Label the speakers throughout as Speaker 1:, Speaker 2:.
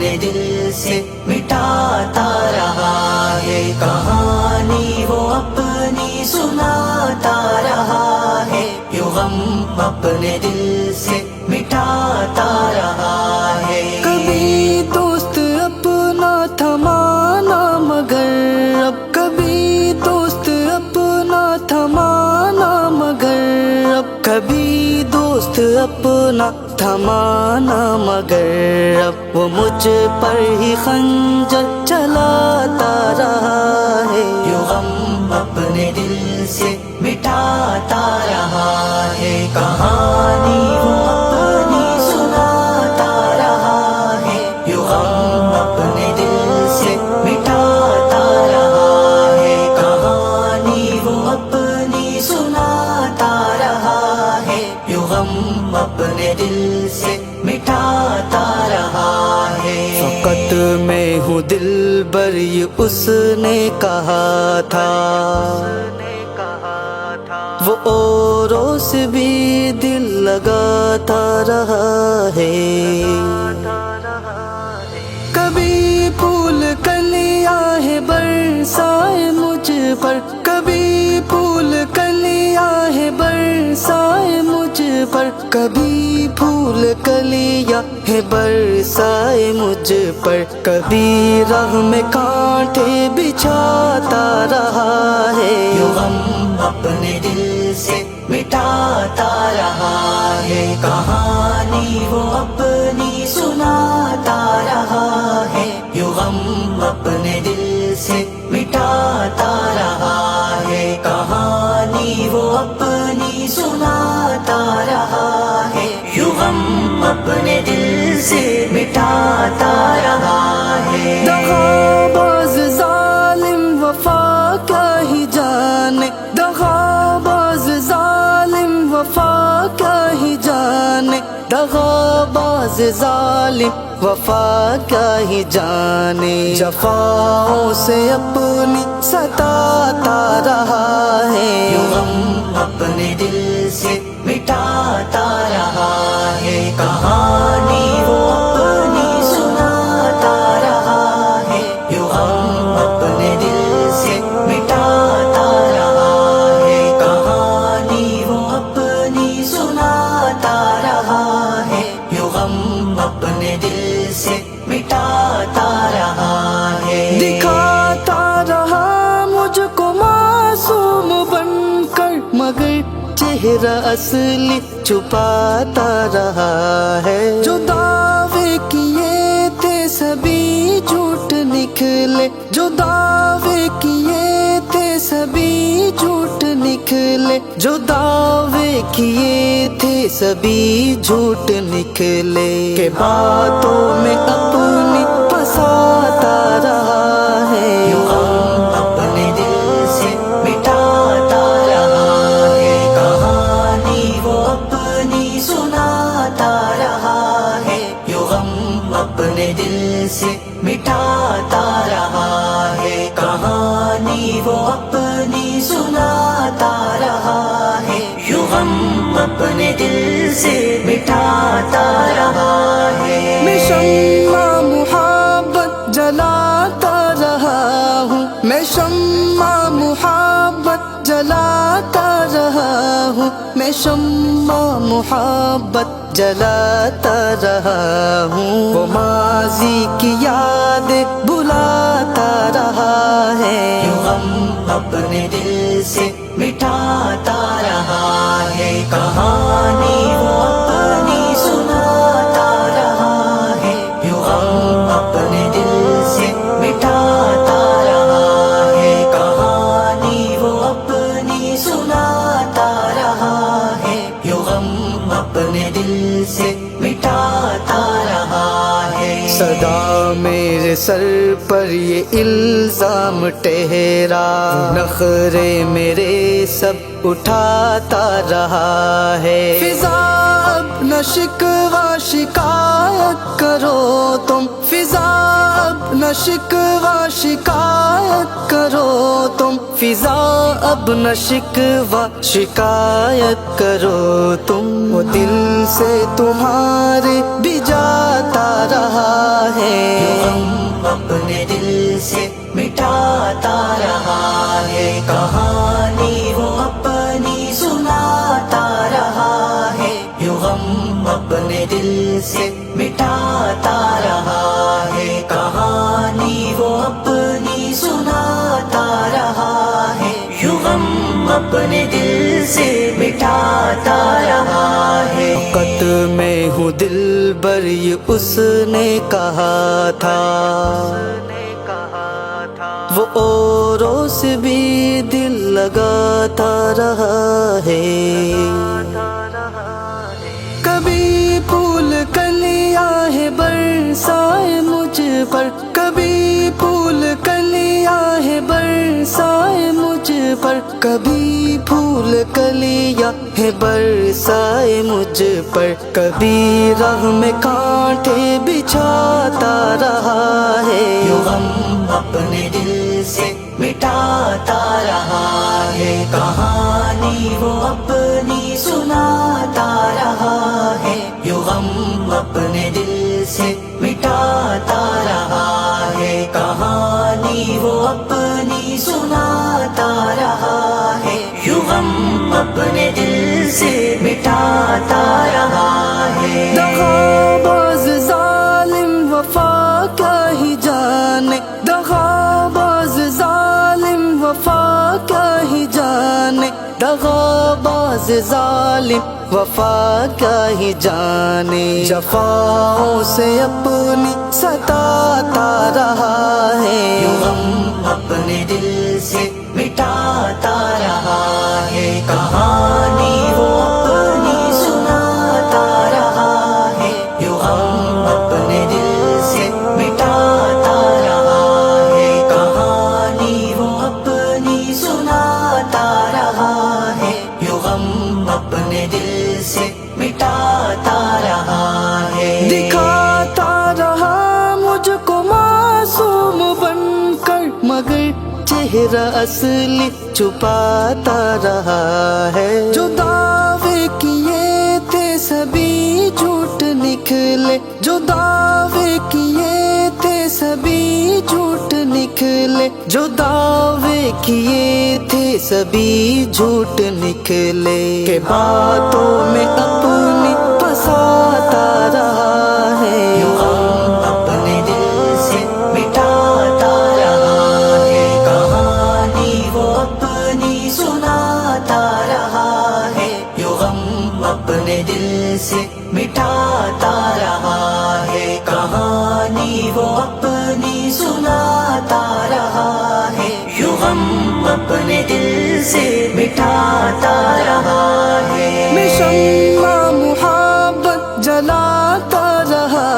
Speaker 1: اپنے دل سے مٹاتا رہا ہے، کہانی وہ اپنی سناتا رہا ہے، یوں غم اپنے دل سے مٹاتا رہا ہے۔
Speaker 2: کبھی دوست اپنا تھمانا مگر اب، کبھی دوست اپنا تھمانا مگر اب، کبھی دوست اپنا تھمانا مگر اب، وہ مجھ پر ہی خنجر چلاتا رہا ہے،
Speaker 1: یوں غم اپنے دل سے مٹاتا رہا ہے، کہانی وہ اپنی سناتا رہا ہے، یوں غم اپنے دل سے مٹاتا رہا ہے، کہانی وہ اپنی سناتا رہا ہے، یوں غم اپنے دل سے مٹاتا رہا ہے۔
Speaker 2: فقط میں ہوں دلبر یہ اس نے کہا تھا، وہ اوروں سے بھی دل لگاتا رہا ہے، کبھی پھول کلیاں ہے برسائے مجھ پر، کبھی پھول کلیاں ہے برسائے مجھ پر، کبھی پھول کلیاں ہے برسائے مجھ پر، کبھی راہ میں کانٹے بچھاتا رہا ہے،
Speaker 1: یوں غم اپنے دل سے مٹاتا رہا ہے، کہانی وہ اپنی سناتا رہا ہے، یوں غم اپنے دل سے مٹاتا رہا ہے، کہانی وہ اپنی سناتا رہا ہے، یوں غم اپنے دل سے مٹاتا رہا ہے۔
Speaker 2: دغاباز ظالم وفا کیا ہی جانے، دغاباز ظالم وفا کیا ہی جانے، دغاباز ظالم وفا کیا ہی جانے، جفاؤں سے اپنی ستاتا رہا ہے،
Speaker 1: یوں غم اپنے دل سے مٹاتا رہا ہے، کہانی وہ اپنی سناتا رہا ہے، یوں غم اپنے دل سے مٹاتا رہا ہے، کہانی وہ اپنی سناتا رہا ہے، یوں غم اپنے دل سے مٹاتا رہا ہے۔
Speaker 2: دکھاتا رہا مجھ کو معصوم بن کر، مگر چہرہ اصلی چھپاتا رہا ہے، جو دعوے کیے تھے سبھی جھوٹ نکلے، جو دعوے کیے تھے سبھی جھوٹ نکلے، جو دعوے کیے تھے سبھی جھوٹ نکلے، کہ باتوں میں اپنی پھنساتا رہا ہے،
Speaker 1: یوں غم اپنے دل سے مٹاتا رہا ہے، کہانی وہ اپنی سناتا رہا ہے، یوں غم اپنے دل سے مٹاتا رہا ہے، کہانی وہ اپنی سناتا رہا ہے، یوں غم اپنے دل سے مٹاتا رہا ہے۔
Speaker 2: میں شمع محبت جلاتا رہا ہوں، میں شمع محبت جلاتا رہا ہوں، میں شمع محبت جلاتا رہا ہوں، وہ ماضی کی یاد بلاتا رہا ہے،
Speaker 1: یوں غم اپنے دل سے مٹاتا رہا ہے، کہانی وہ اپنی سناتا رہا ہے، یوں غم اپنے دل سے مٹاتا رہا ہے، کہانی وہ اپنی سناتا رہا ہے، یوں غم اپنے دل سے مٹاتا رہا ہے۔
Speaker 2: صدا میرے سر پر یہ الزام ٹھہرا، نخرے میرے سب اٹھاتا رہا ہے، فضا اب نہ شکوہ شکایت کرو تم، فضا اب نہ شکوہ شکایت کرو تم، فضا اب نہ شکوہ شکایت کرو تم، وہ دل سے تمہارے بھی جاتا رہا ہے،
Speaker 1: سے مٹاتا رہا ہے، کہانی وہ اپنی سناتا رہا ہے، یوں غم اپنے دل سے مٹاتا رہا ہے۔
Speaker 2: وقت میں ہوں دلبر یہ اس نے کہا تھا، وہ اوروں سے بھی دل لگاتا رہا ہے۔ کبھی پھول کلیاں ہے برسائے مجھ پر، کبھی پھول کلیاں ہے برسائے مجھ پر، کبھی پھول کلیاں ہے برسائے مجھ پر، کبھی راہ میں کانٹے بچھاتا رہا ہے۔
Speaker 1: یوں غم اپنے دل سے مٹاتا رہا ہے، کہانی وہ اپنی سناتا رہا ہے، یوں غم اپنے دل سے مٹاتا رہا ہے، کہانی وہ اپنی سناتا رہا ہے، یوں غم اپنے دل سے مٹاتا رہا ہے۔
Speaker 2: دغاباز ظالم وفا کیا ہی جانے، دغاباز ظالم وفا کیا ہی جانے، دغاباز ظالم وفا کیا ہی جانے، جفاؤں سے اپنی ستاتا رہا ہے۔
Speaker 1: یوں غم اپنے دل سے مٹاتا رہا ہے، کہانی وہ اپنی سناتا رہا ہے، یوں غم اپنے دل سے مٹاتا رہا ہے، کہانی وہ اپنی سناتا رہا ہے، یوں غم اپنے دل سے مٹاتا رہا ہے۔
Speaker 2: دکھاتا رہا مجھ کو معصوم بن کر، مگر چہرہ اصلی چھپاتا رہا ہے۔ جو دعوے کیے تھے سبھی جھوٹ نکلے، جو دعوے کیے تھے سبھی جھوٹ نکلے، جو دعوے کیے تھے سبھی جھوٹ نکلے، کہ باتوں میں اپنی پھنساتا رہا ہے۔
Speaker 1: یوں غم اپنے دل سے مٹاتا رہا ہے، کہانی وہ اپنی سناتا رہا ہے، یوں غم اپنے دل سے مٹاتا رہا ہے، کہانی وہ اپنی سناتا رہا ہے، یوں غم اپنے دل سے مٹاتا رہا ہے۔
Speaker 2: میں شمع محبت جلاتا رہا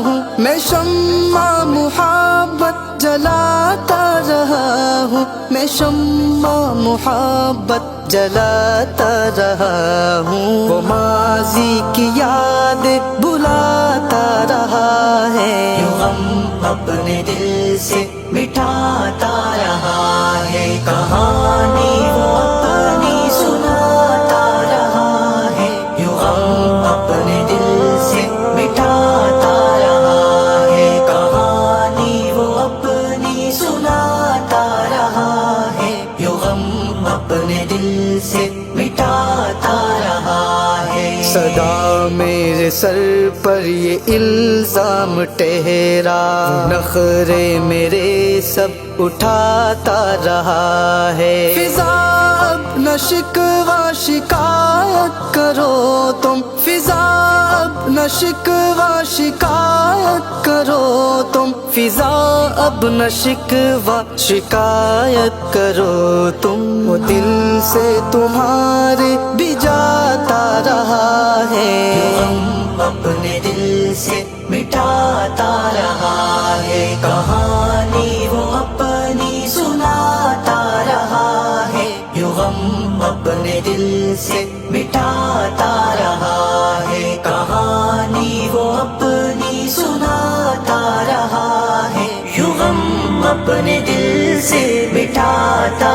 Speaker 2: ہوں، میں شمع محبت جلاتا رہا ہوں، میں شمع محبت جلاتا رہا ہوں، وہ ماضی کی یاد بلاتا رہا ہے۔
Speaker 1: یوں غم اپنے دل سے مٹاتا رہا ہے، کہانی وہ اپنی سناتا رہا ہے، یوں غم اپنے دل سے مٹاتا رہا ہے، کہانی وہ اپنی سناتا رہا ہے، یوں غم اپنے دل سے مٹاتا رہا ہے۔
Speaker 2: صدا میرے سر پر یہ الزام ٹھہرا، نخرے میرے سب اٹھاتا رہا ہے۔ فضا اب نہ شکوہ شکایت کرو تم، فضا اب نہ شکوہ شکایت کرو تم، فضا اب نہ شکوہ شکایت کرو تم، وہ دل سے تمہارے بھی جاتا رہا ہے۔
Speaker 1: یوں غم اپنے دل سے مٹاتا رہا ہے، کہانی وہ اپنی سناتا رہا ہے، یوں غم اپنے دل سے مٹاتا رہا ہے، کہانی وہ اپنی سناتا رہا ہے، یوں غم اپنے دل سے مٹاتا